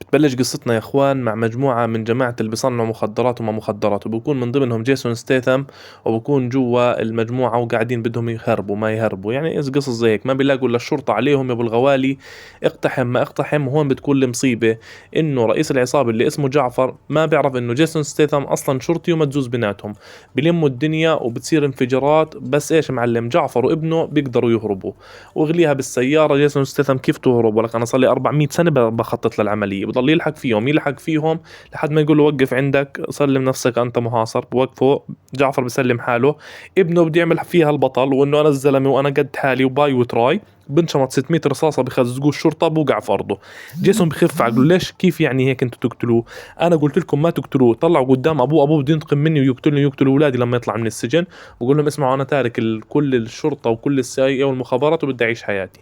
بتبلش قصتنا يا اخوان مع مجموعة من جماعة اللي بيصنعوا مخدرات وما مخدرات، وبكون من ضمنهم جيسون ستيثم، وبكون جوا المجموعة وقاعدين بدهم يهربوا ما يهربوا، يعني ايش قصص زي هيك، ما بيلاقوا الا الشرطة عليهم يا ابو الغوالي. اقتحم ما اقتحم، وهون بتكون المصيبة انه رئيس العصابة اللي اسمه جعفر ما بيعرف انه جيسون ستيثم اصلا شرطي ومدزوز بيناتهم. بيلموا الدنيا وبتصير انفجارات، بس ايش معلم، جعفر وابنه بيقدروا يهربوا. واغليها بالسيارة جيسون ستيثم كيف تهرب، ولك انا صار لي 400 سنة بخطط للعملية، بضل يلحق فيهم لحد ما يقول له وقف عندك، سلم نفسك انت محاصر، بوقفه. جعفر بسلم حاله، ابنه بده يعمل فيها البطل وانه انا الزلمه وانا قد حالي وباي وتراي، بنشمط 600 رصاصه بخزقوه الشرطه، بوقع في ارضه. جيسون بخف عقله، ليش كيف يعني هيك انتوا تقتلوه؟ انا قلت لكم ما تقتلوه. طلعوا قدام ابوه بده ينتقم مني ويقتلني ويقتل اولادي لما يطلع من السجن، وقول لهم اسمعوا انا تارك كل الشرطه وكل السي والمخابرات وبدي اعيش حياتي.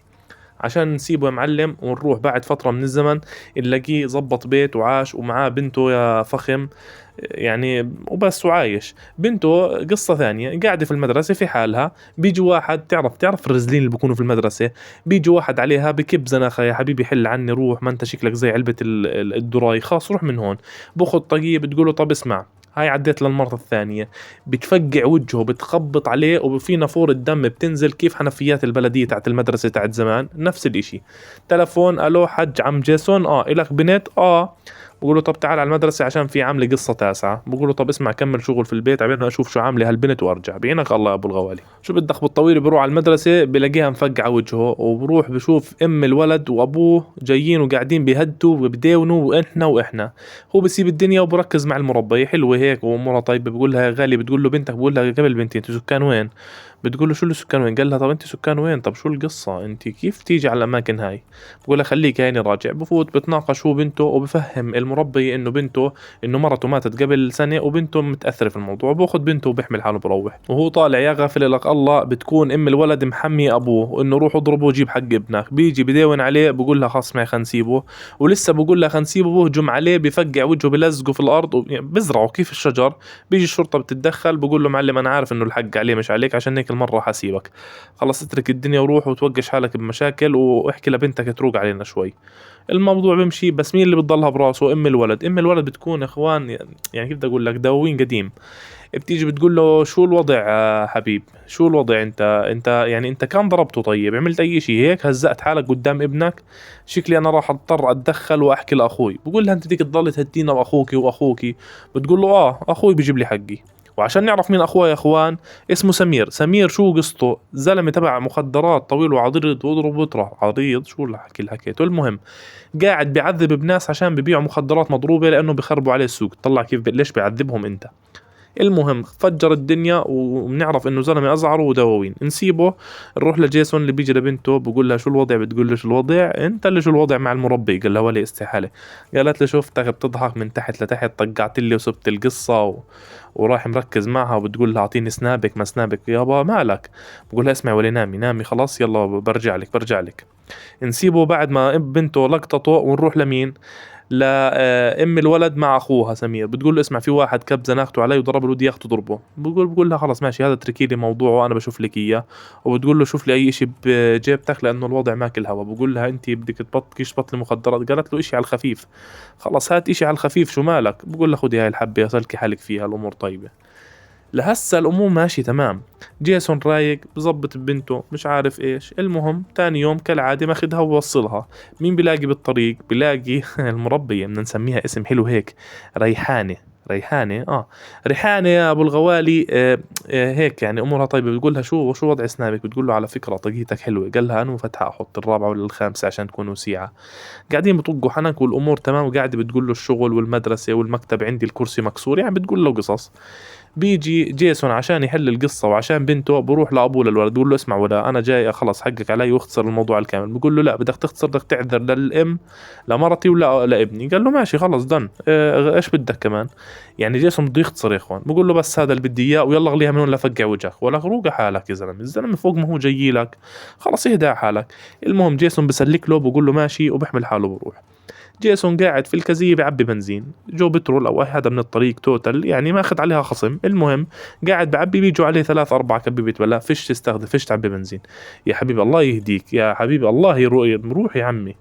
عشان نسيبه يا معلم ونروح بعد فترة من الزمن نلاقيه زبط بيت وعاش ومعاه بنته يا فخم، يعني وبس وعايش. بنته قصة ثانية، قاعدة في المدرسة في حالها، بيجي واحد، تعرف الرزلين اللي بيكونوا في المدرسة، بيجي واحد عليها بكب زناخة، يا حبيبي حل عني، روح ما انت شكلك زي علبة الدراي، خلاص روح من هون. باخذ طقية، بتقوله طب اسمع، هاي عديت للمرة الثانية، بتفقع وجهه، بتخبط عليه وفي نافورة دم بتنزل كيف حنفيات البلدية تاعت المدرسة تاعت زمان، نفس الاشي. تلفون، الو حج عم جيسون، الك بنت، بقول له طب تعال على المدرسة عشان في عاملة قصة تاسعة. بقول له طب اسمع كمل شغل في البيت عبين اشوف شو عاملة هالبنت وارجع، بعينك الله يا ابو الغوالي. شو بدك بالطويل، بروح على المدرسة بلاقيها مفقعة وجهه، وبروح بشوف ام الولد وابوه جايين وقاعدين بيهدوا وبداونوا، واحنا هو بسيب الدنيا وبركز مع المربية حلوة هيك وامورها طيبة. بقول لها يا غالي، بتقول له بنتك، بقول لها قبل بنتي انت سكان وين؟ بتقول له شو اللي سكان وين؟ قال لها طب انت سكان وين؟ طب شو القصة، انت كيف تيجي على الاماكن هاي؟ بقول لها خليك هيني راجع. بفوت بتناقش هو بنته وبفهم المربي انه بنته، انه مرته ماتت قبل سنة وبنته متأثرة في الموضوع، باخذ بنته وبيحمل حاله بروح. وهو طالع يا غافل لك الله، بتكون ام الولد محمي ابوه وانه روح اضربه وجيب حق ابنك، بيجي بداون عليه، بقول لها خلاص معي خلينا نسيبه، ولسه بقول لها خلينا نسيبه، بهجم عليه بفقع وجهه بلزقه في الارض يعني بزرعه كيف الشجر. بيجي الشرطة بتتدخل، بقول له معلم انا عارف انه الحق عليه مش عليك، عشان هيك المرة حسيبك، خلص اترك الدنيا وروح وتوقش حالك بمشاكل واحكي لبنتك تروق علينا شوي. الموضوع بمشي، بس مين اللي بتضلها براسه؟ ام الولد بتكون اخوان، يعني كيف بدي اقول لك، دواوين قديم. بتيجي بتقول له شو الوضع يا حبيب، شو الوضع، انت يعني انت كان ضربته، طيب عملت اي شيء هيك هزأت حالك قدام ابنك؟ شكلي انا راح اضطر اتدخل واحكي لاخوي. بقول لها انت بدك تضلي تهدينا واخوكي. بتقول له اخوي بيجيب لي حقي. وعشان نعرف مين اخوه يا اخوان، اسمه سمير شو قصته، زلمه تبع مخدرات طويل وعريض واضرب وطرح عريض، شو اللي حكيته، المهم قاعد بيعذب بناس عشان ببيعوا مخدرات مضروبه لانه بخربوا عليه السوق. طلع كيف ليش بيعذبهم انت. المهم فجر الدنيا، وبنعرف انه زلمه ازعر ودواوين، نسيبه. نروح لجيسون اللي بيجي لبنته، بقول لها شو الوضع، بتقول له شو الوضع، انت اللي شو الوضع مع المربي؟ قال لها ولا استحاله. قالت له شفتك بتضحك من تحت لتحت، طقعت لي وسبت القصه وراح مركز معها، وبتقول لها اعطيني سنابك ما سنابك يابا مالك. بقول لها اسمعي ولا نامي خلاص يلا برجع لك. نسيبه بعد ما بنته لقطته، ونروح لمين؟ لام الولد مع اخوها سمير. بتقول له اسمع، في واحد كب زناخته علي وضرب الودي ياخته ضربه. بقول لها خلاص ماشي، هذا تركي لي موضوع وانا بشوف لك اياه. وبتقول له شوف لي اي اشي بجيبتك لانه الوضع ماكل هوا. بقول لها انت بدك تبطلي مخدرات؟ قالت له اشي على الخفيف. خلاص هات اشي على الخفيف، شو مالك؟ بقول لها خدي هاي الحبة سلكي حالك فيها، الامور طيبة. لهسه الامور ماشي تمام. جيسون رايق بظبط ببنته مش عارف ايش. المهم تاني يوم كالعادة ماخدها ووصلها. مين بلاقي بالطريق؟ بلاقي المربية، بدنا نسميها اسم حلو هيك، ريحانة. ريحانة يا ابو الغوالي. هيك يعني امورها طيبة. بتقولها شو وضع اسنانك؟ بتقول له على فكرة طقيتك حلوة. قال لها انو فتحة احط الرابعة ولا الخامسة عشان تكون وسيعة؟ قاعدين بطقوا حنك والامور تمام، وقاعدة بتقول له الشغل والمدرسة والمكتب عندي الكرسي مكسور، يعني بتقول له قصص. بيجي جيسون عشان يحل القصة وعشان بنته، بروح لأبوه للولد بقول له اسمع ولا أنا جاي خلص حقك علي واختصر الموضوع الكامل. بقول له لا بدك تختصر، بدك تعذر للأم، لمرتي ولا لابني. قال له ماشي خلص دن، ايش بدك كمان؟ يعني جيسون بده يختصر يا اخوان. بقول له بس هذا اللي بدي اياه ويلا اغليها من هون لفقع وجهك، ولا روق حالك يا زلمه، الزلمه فوق ما هو جاي لك، خلص اهدى حالك. المهم جيسون بسلك له، بقول له ماشي وبحمل حاله بروح. جيسون قاعد في الكازية بيعبي بنزين، جو بترول او اي هذا من الطريق توتال، يعني ماخذ عليها خصم. المهم قاعد بعبي، بيجوا عليه 3 4 كبيبة ولا فيش تستخدم، فيش تعبي بنزين. يا حبيبي الله يهديك، يا حبيبي الله يروح يا عمي.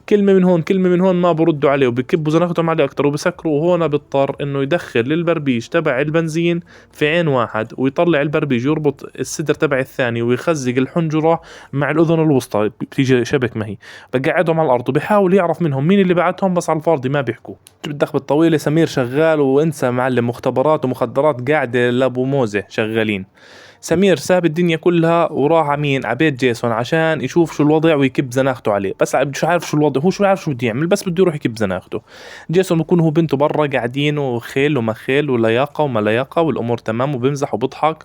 كلمة من هون كلمة من هون ما بردوا عليه وبكبوا زناقتهم عليه أكتر وبسكروا، وهون بيضطر إنه يدخل البربيش تبع البنزين في عين واحد ويطلع البربيش يربط الصدر تبع الثاني ويخزق الحنجرة مع الأذن الوسطى، بتيجي شبك ما هي، بقعدهم على الأرض وبيحاول يعرف منهم مين اللي بعتهم، بس على الفاضي ما بيحكوا. بدك بالطويلة سمير شغال وانسى معلم، مختبرات ومخدرات قاعدة لابو موزة شغالين. سمير ساب الدنيا كلها وراح عمين عبيت جيسون عشان يشوف شو الوضع ويكب زناخته عليه، بس شو عارف شو الوضع، هو شو عارف شو بده يعمل، بس بده يروح يكب زناخته. جيسون بكون هو بنته برا قاعدين وخيل وما خيل ولياقة وما لياقة والأمور تمام، وبمزح وبضحك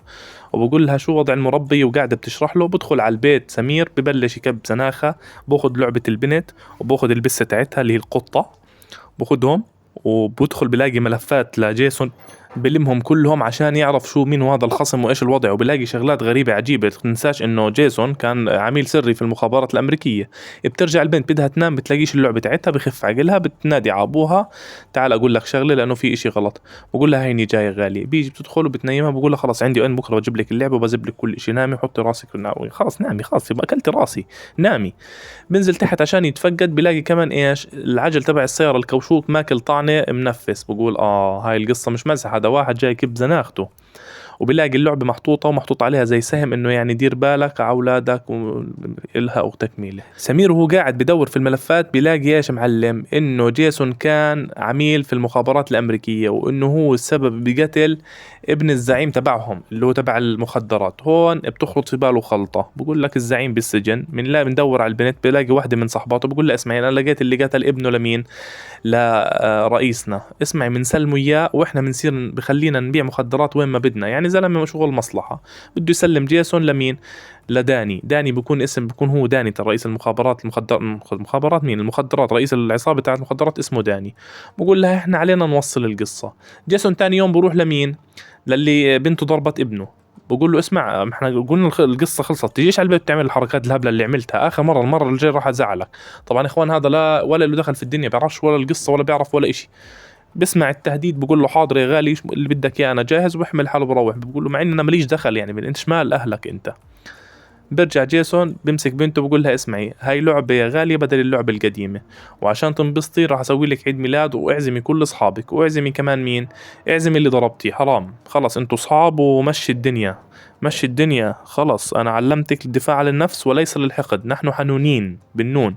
وبقول لها شو وضع المربي وقاعدة بتشرح له. بدخل على البيت سمير ببلش يكب زناخة، باخذ لعبة البنت وباخذ البسة تاعتها اللي هي القطة، باخذهم وبدخل بلاقي ملفات لجيسون بلمهم كلهم عشان يعرف شو مين هذا الخصم وايش الوضع، وبلاقي شغلات غريبة عجيبة. تنساش انه جيسون كان عميل سري في المخابرات الامريكية. بترجع البنت بدها تنام بتلاقيش اللعبة تاعتها، بخف عقلها بتنادي على ابوها تعال اقول لك شغلة لانه في اشي غلط، بقول لها هيني جاي غالية، بيجي بتدخل وبتنيمها، بقول لها خلاص عندي وين بكره بجيب لك اللعبة وبجيب لك كل اشي، نامي حطي راسك خلاص نامي، خلاص يبقى اكلتي راسي نامي. بنزل تحت عشان يتفقد، بلاقي كمان ايش العجل تبع السيارة الكوشوك ماكل طعنة منفس، بقول هاي القصة مش مزح، هذا واحد جاي يكب زناخته. وبلاقي اللعبة محطوطة ومحطوط عليها زي سهم انه يعني دير بالك على اولادك والها وتكميله. سمير وهو قاعد بدور في الملفات بلاقي ايش معلم، انه جيسون كان عميل في المخابرات الامريكية، وانه هو السبب بقتل ابن الزعيم تبعهم اللي هو تبع المخدرات. هون بتخلط في باله خلطة، بقول لك الزعيم بالسجن، من لا بندور على البنت بلاقي واحدة من صحباته بقول لها اسمعي انا لقيت اللي قتل ابنه لمين، لرئيسنا، اسمعي بنسلمه اياه واحنا بنصير بخلينا نبيع مخدرات وين ما بدنا، يعني زلمه شغل مصلحه. بده يسلم جيسون لمين؟ لداني. داني بيكون اسم، بيكون هو داني رئيس المخابرات، المخابرات مين، المخدرات، رئيس العصابه تاعت المخدرات اسمه داني. بقول لها احنا علينا نوصل القصه. جيسون تاني يوم بروح لمين؟ للي بنته ضربت ابنه، بقول له اسمع احنا قلنا القصه خلصت، تجيش على البيت تعمل الحركات الهبله اللي عملتها اخر مره، المره اللي جاي راح ازعلك. طبعا اخوان هذا لا ولا له دخل في الدنيا، بيعرفش ولا القصه ولا بيعرف ولا اشي. بسمع التهديد بقول له حاضر يا غالي اللي بدك اياه انا جاهز، وبحمل حاله بروح. بقول له مع ان انا ماليش دخل يعني، انت شمال اهلك انت. برجع جيسون بمسك بنته بقول لها اسمعي هاي لعبة يا غالية بدل اللعبة القديمة، وعشان تنبسطي راح اسوي لك عيد ميلاد واعزمي كل اصحابك، واعزمي كمان مين؟ اعزمي اللي ضربتيه، حرام خلص انتوا اصحاب ومشي الدنيا، مشي الدنيا خلص، انا علمتك الدفاع عن النفس وليس للحقد، نحن حنونين بالنون.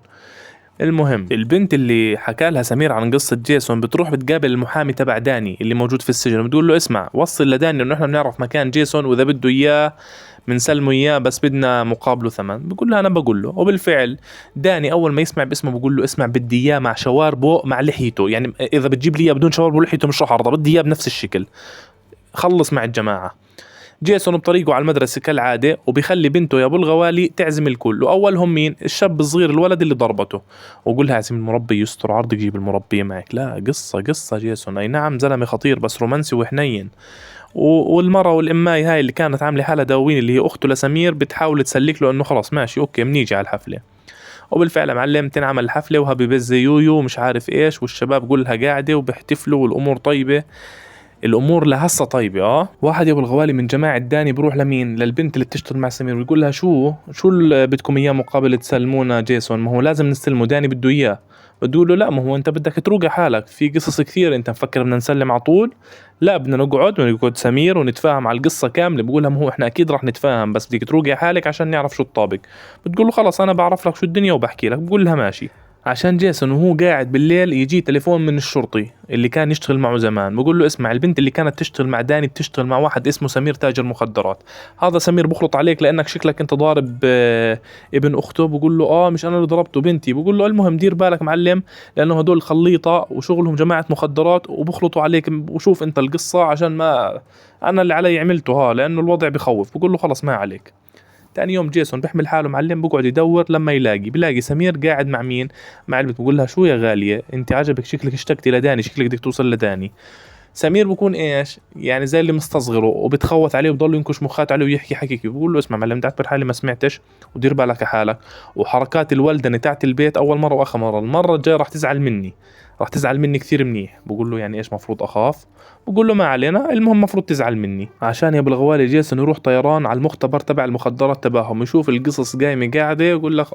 المهم البنت اللي حكى لها سمير عن قصة جيسون بتروح بتقابل المحامي تبع داني اللي موجود في السجن، بتقول له اسمع وصل لداني انه احنا بنعرف مكان جيسون واذا بده اياه بنسلمه اياه بس بدنا مقابله ثمن. بقول له انا بقول له، وبالفعل داني اول ما يسمع باسمه بقول له اسمع بدي اياه مع شواربه مع لحيته، يعني اذا بتجيب لي اياه بدون شواربه ولحيته مش راح ارضى، بدي اياه بنفس الشكل، خلص مع الجماعة. جيسون بطريقه على المدرسة كالعادة وبيخلي بنته يا ابو الغوالي تعزم الكل، واولهم مين؟ الشاب الصغير الولد اللي ضربته، وقول لها اعزم المربي يستر عرضك جيب المربي معك. لا قصة جيسون اي نعم زلمة خطير بس رومانسي وحنين. والمرة والاماي هاي اللي كانت عاملة حالة دواوين اللي هي اخته لسمير بتحاول تسلك له انه خلاص ماشي اوكي بنيجي على الحفلة. وبالفعل يا معلم تنعمل الحفلة وهبي بز يويو ومش عارف ايش، والشباب كلها قاعدة وبيحتفلوا والامور طيبة. الامور لهسه طيبه. واحد يا ابو الغوالي من جماعه داني بروح لمين؟ للبنت اللي بتشتغل مع سمير ويقول لها شو اللي بدكم اياه مقابل تسلمونا جيسون؟ ما هو لازم نستلمه، داني بده اياه. بتقول له لا ما هو انت بدك تروق حالك في قصص كثير، انت مفكر بدنا نسلم على طول؟ لا بدنا نقعد سمير ونتفاهم على القصه كامله. بقولها ما هو احنا اكيد راح نتفاهم بس بدك تروقي حالك عشان نعرف شو الطابق. بتقول له خلص انا بعرف لك شو الدنيا وبحكي لك. بقول لها ماشي. عشان جيسون وهو قاعد بالليل يجي تليفون من الشرطي اللي كان يشتغل معه زمان، بقول له اسمع البنت اللي كانت تشتغل مع داني بتشتغل مع واحد اسمه سمير تاجر مخدرات، هذا سمير بخلط عليك لانك شكلك انت ضارب ابن اخته. بقول له مش انا اللي ضربته بنتي. بقول له المهم دير بالك معلم لانه هدول خليطة وشغلهم جماعة مخدرات وبخلطوا عليك، وشوف انت القصة عشان ما انا اللي علي عملته لانه الوضع بخوف. بقول له خلص ما عليك. تاني يوم جيسون بيحمل حاله معلم بقعد يدور لما بيلاقي سمير قاعد مع مين؟ مع البنت. بقول لها شو يا غالية انت عجبك شكلك اشتقتي لداني، شكلك بدك توصل لداني. سمير بكون ايش يعني زي اللي مستصغره وبتخوت عليه وبضل ينكش مخات عليه ويحكي حكيك. بقول له اسمع معلم تعتبر حالي ما سمعتش ودير بالك حالك، وحركات الولدنة تاعت البيت اول مرة واخر مرة، المرة الجاية راح تزعل مني، راح تزعل مني كثير منيح. بقول له يعني ايش مفروض اخاف؟ بقول له ما علينا المهم مفروض تزعل مني. عشان يا ابو الغوالي جيسون يروح طيران على المختبر تبع المخدرات تبعهم يشوف القصص قايمة قاعدة يقول لك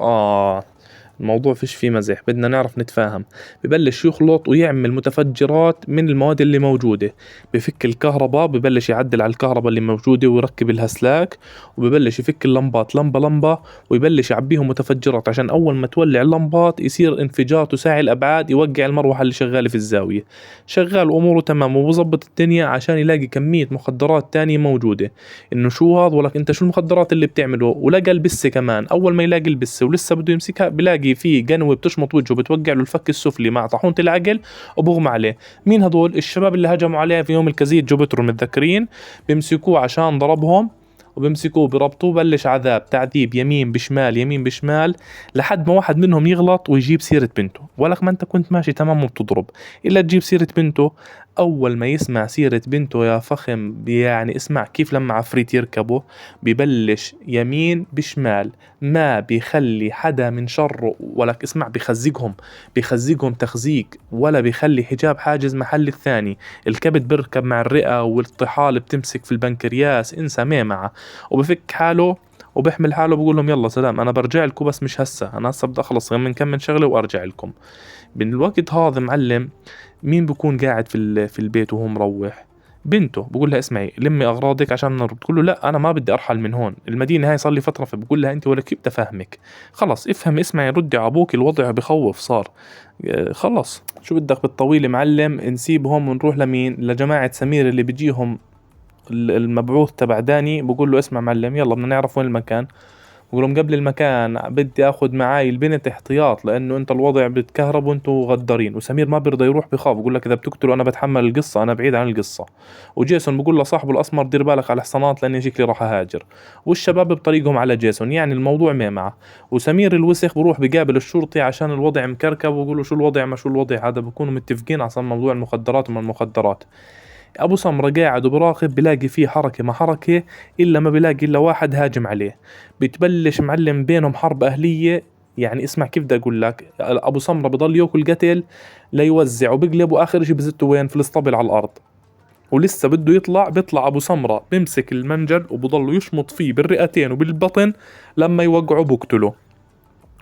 الموضوع فيش فيه مزح، بدنا نعرف نتفاهم. ببلش يخلط ويعمل متفجرات من المواد اللي موجودة، بفك الكهرباء، ببلش يعدل على الكهرباء اللي موجودة ويركب الهسلاك، وببلش يفك اللمبات لمبة لمبة، ويبلش يعبيهم متفجرات عشان أول ما تولع اللمبات يصير انفجار تساعي الأبعاد، يوقع المروحة اللي شغالة في الزاوية. شغال أموره تمام وبظبط الدنيا عشان يلاقي كمية مخدرات تانية موجودة. إنه شو هذا؟ ولك أنت شو المخدرات اللي بتعمله؟ ولقى البسة كمان. أول ما يلاقي البسة ولسه بده يمسكها بلاقي فيه قنوة بتشمط وجهه، بتوقع له الفك السفلي مع طاحونة العقل وبغمى عليه. مين هذول؟ الشباب اللي هجموا عليه في يوم الكزيت جوبترو، متذكرين؟ بيمسكوه عشان ضربهم، وبيمسكوه بربطوه، بلش عذاب تعذيب يمين بشمال يمين بشمال، لحد ما واحد منهم يغلط ويجيب سيرة بنته. ولك ما انت كنت ماشي تمام وبتضرب الا تجيب سيرة بنته. اول ما يسمع سيرة بنته يا فخم، يعني اسمع كيف لما عفريت يركبه، ببلش يمين بشمال، ما بيخلي حدا من شره. ولك اسمع، بيخزقهم تخزيق، ولا بيخلي حجاب حاجز محل الثاني. الكبد بركب مع الرئة، والطحال بتمسك في البنكرياس، انسى ما معه. وبفك حاله وبيحمل حاله، بقول لهم يلا سلام، انا برجع لكم بس مش هسه، انا هسه بدي اخلص من كم من شغله وارجع لكم. بالوقت هذا معلم، مين بكون قاعد في البيت وهو مروح؟ بنته. بقول لها اسمعي لمي اغراضك عشان نرد. بتقول له لا انا ما بدي ارحل من هون، المدينه هاي صار لي فتره. فبقول لها انت ولا كيف بدي افهمك، خلص افهم اسمعي ردي على ابوك، الوضع بخوف صار. خلص شو بدك بالطويل معلم، نسيبهم ونروح لمين؟ لجماعه سمير اللي بيجيهم المبعوث تبع داني. بقول له اسمع معلم، يلا بدنا نعرف وين المكان. بقول لهم قبل المكان بدي اخذ معاي البنت احتياط، لانه انت الوضع بتكهرب وانتوا غدارين. وسمير ما بيرضى يروح، بخاف، بقول لك اذا بتقتلوا انا بتحمل القصه، انا بعيد عن القصه. وجيسون بقول لصاحبه الاسمر دير بالك على الحصانات لاني شكلي راح اهاجر. والشباب بطريقهم على جيسون، يعني الموضوع ما معه. وسمير الوسخ بروح بقابل الشرطي عشان الوضع مكركب، وبقولوا شو الوضع ما شو الوضع. هذا بكونوا متفقين عشان موضوع المخدرات وما المخدرات. ابو سمرة قاعد وبراقب، بلاقي فيه حركة ما حركة، الا ما بلاقي الا واحد هاجم عليه. بتبلش معلم بينهم حرب اهلية. يعني اسمع كيف بدي اقول لك، ابو سمرة بضل ياكل قتل ليوزع وبقلب، واخر اشي بزته وين؟ في الاسطبل على الارض. ولسه بده يطلع، بيطلع ابو سمرة بيمسك المنجل وبضل يشمط فيه بالرئتين وبالبطن لما يوقعه بقتله.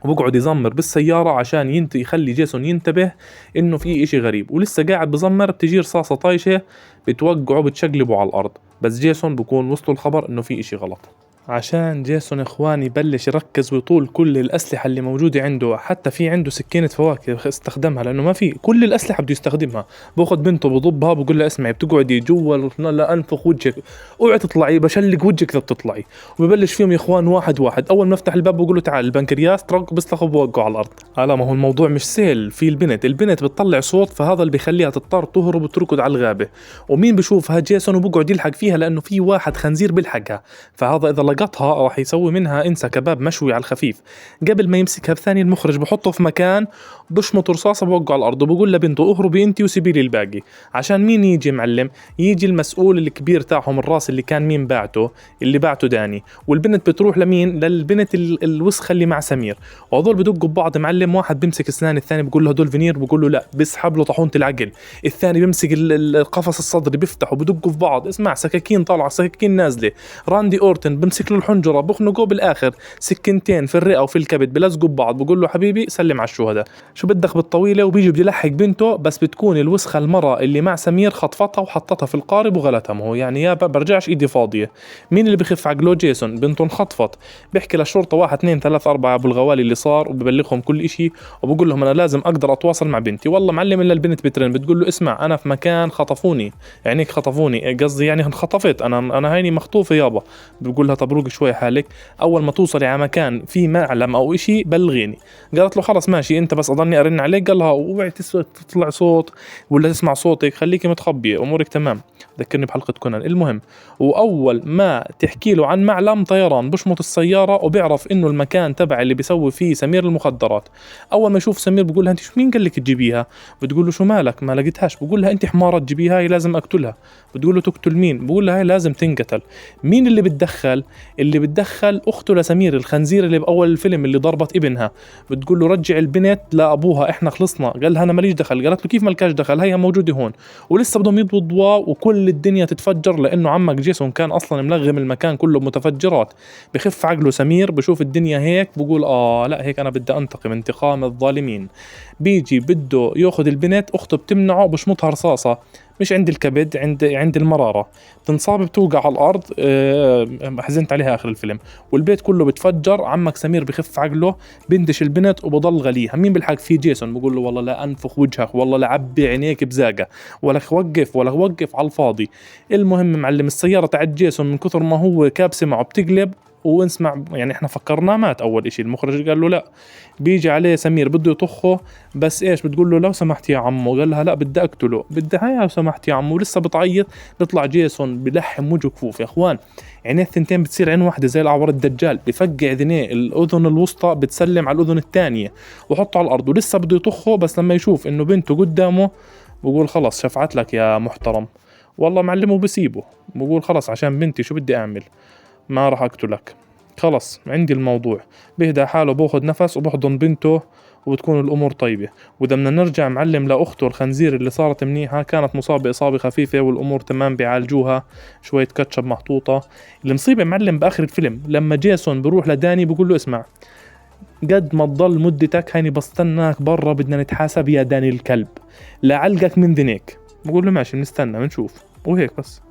وبقعد يزمر بالسيارة عشان يخلي جيسون ينتبه انه في اشي غريب. ولسه قاعد بزمر، بتجي رصاصة طايشة بتوقعه بتشقلبه على الارض. بس جيسون بكون وصله الخبر انه في اشي غلط. عشان جيسون اخواني يبلش يركز ويطول كل الاسلحة اللي موجودة عنده، حتى في عنده سكينة فواكه استخدمها لانه ما في كل الاسلحة بده يستخدمها. باخذ بنته بضبها، بقول لها اسمعي بتقعدي جوا لا انفخ وجهك، اوعي تطلعي بشلق وجهك اذا بتطلعي. وببلش فيهم يا اخوان واحد واحد. اول ما افتح الباب بقول له تعال البنكرياس ترق، بستخب بوقعه على الارض. هلا ما هو الموضوع مش سهل. في البنت بتطلع صوت، فهذا اللي بيخليها تضطر تهرب وتركض على الغابة. ومين بشوفها؟ جيسون، وبقعد يلحق فيها لانه في واحد خنزير بيلحقها. فهذا اذا لقطها راح يسوي منها انسى كباب مشوي على الخفيف. قبل ما يمسكها بثاني المخرج بحطه في مكان، بشمط رصاصة بوقعه على الارض، وبقول لبنته اهربي انتي وسيبي لي الباقي. عشان مين يجي معلم؟ يجي المسؤول الكبير تاعهم الراس اللي كان مين باعته، اللي باعته داني. والبنت بتروح لمين؟ للبنت الوسخة اللي مع سمير. وهذول بدقوا ببعض معلم. واحد بيمسك اسنان الثاني بقول له هدول فينير، بقول له لا، بيسحب له طاحونة العقل. الثاني بيمسك القفص الصدري بيفتحه، بدقوا في بعض. اسمع سكاكين طالعة سكاكين نازلة. راندي اورتن بمسك له الحنجرة، بخنقه بالاخر سكنتين في الرئة وفي الكبد بلزقوا ببعض. بقول له حبيبي سلم على الشهداء، شو بدك بالطويلة. وبيجي بده يلحق بنته، بس بتكون الوسخة المرة اللي مع سمير خطفتها وحطتها في القارب وغلتها. ما هو يعني يا برجعش ايدي فاضية. مين اللي بخف عقله؟ جيسون. بنته انخطفت. بيحكي للشرطة 1 2 3 4 ابو الغوالي اللي صار، وببلغهم كل اشي. وبقول لهم انا لازم اقدر اتواصل مع بنتي. والله معلم الا البنت بترن بتقول له اسمع انا في مكان خطفوني، عينيك خطفوني، قصدي يعني انخطفت، انا هيني مخطوفة يابا. بقول لها طب روقي شوي حالك، اول ما توصلي على مكان في معلم او اشي بلغيني. قالت له خلص ماشي، انت بس اضلني ارن عليك. قال لها اوعي تطلع صوت ولا تسمع صوتك، خليكي متخبية امورك تمام. ذكرني بحلقة كونان. المهم، واول ما تحكي له عن معلم طيران بشمط السيارة، وبيعرف انه المكان تبع اللي بيسوي فيه سمير المخدرات. اول ما يشوف سمير بقول لها انت مين قال لك تجيبيها؟ بتقول له شو مالك ما لقيتهاش؟ بقول لها انت حمارة تجيبيها، هاي لازم اقتلها. بتقول له تقتل مين؟ بقول لها هاي لازم تنقتل. مين اللي بتدخل؟ اللي بتدخل أخته لسمير الخنزير اللي بأول الفيلم اللي ضربت ابنها، بتقول له رجع البنت لأبوها إحنا خلصنا، قال لها أنا ماليش دخل، قالت له كيف مالكاش دخل هيها موجودة هون، ولسه بدهم يضووا ضواء وكل الدنيا تتفجر لأنه عمك جيسون كان أصلا ملغم المكان كله بمتفجرات. بخف عقله سمير بشوف الدنيا هيك بقول لا هيك أنا بدي أنتقم انتقام الظالمين. بيجي بده ياخذ البنت، أخته بتمنعه بشمطها رصاصة مش عند الكبد، عند المرارة، بتنصاب بتوقع على الأرض. حزنت عليها آخر الفيلم، والبيت كله بتفجر. عمك سمير بخف عقله بندش البنت وبضل غليها. مين بالحق فيه؟ جيسون بقول له والله لا أنفخ وجهك، والله لا عبي عينيك بزاقة، ولا وقف ولا وقف على الفاضي. المهم معلم السيارة تاعت جيسون من كثر ما هو كابسة معه بتقلب ونسمع، يعني احنا فكرناه مات اول اشي، المخرج قال له لا. بيجي عليه سمير بده يطخه، بس ايش بتقول له لو سمحت يا عمو، قال لها لا بدي اقتله، بدي هاي لو سمحت يا عمو، ولسه بتعيط. بيطلع جيسون بلحم وجه كفوف يا اخوان، عينيه الثنتين بتصير عين واحدة زي الأعور الدجال، بفقع ذنيه، الأذن الوسطى بتسلم على الأذن الثانية وحطه على الأرض، ولسه بده يطخه، بس لما يشوف إنه بنته قدامه بقول خلص شفعت لك يا محترم، والله معلمه بسيبه، بقول خلص عشان بنتي شو بدي أعمل، ما راح أقتلك، خلص عندي الموضوع. بهدى حاله، باخذ نفس وبحضن بنته وبتكون الأمور طيبة. وإذا بدنا نرجع معلم لأخته الخنزير اللي صارت منيحة، كانت مصابة إصابة خفيفة والأمور تمام بيعالجوها، شوية كاتشب محطوطة. المصيبة معلم بآخر الفيلم لما جيسون بروح لداني بقول له اسمع، قد ما تضل مدتك هيني بستناك برا، بدنا نتحاسب يا داني الكلب، لعلقك من ذنيك. بقول له ماشي بنستنى بنشوف، وهيك بس.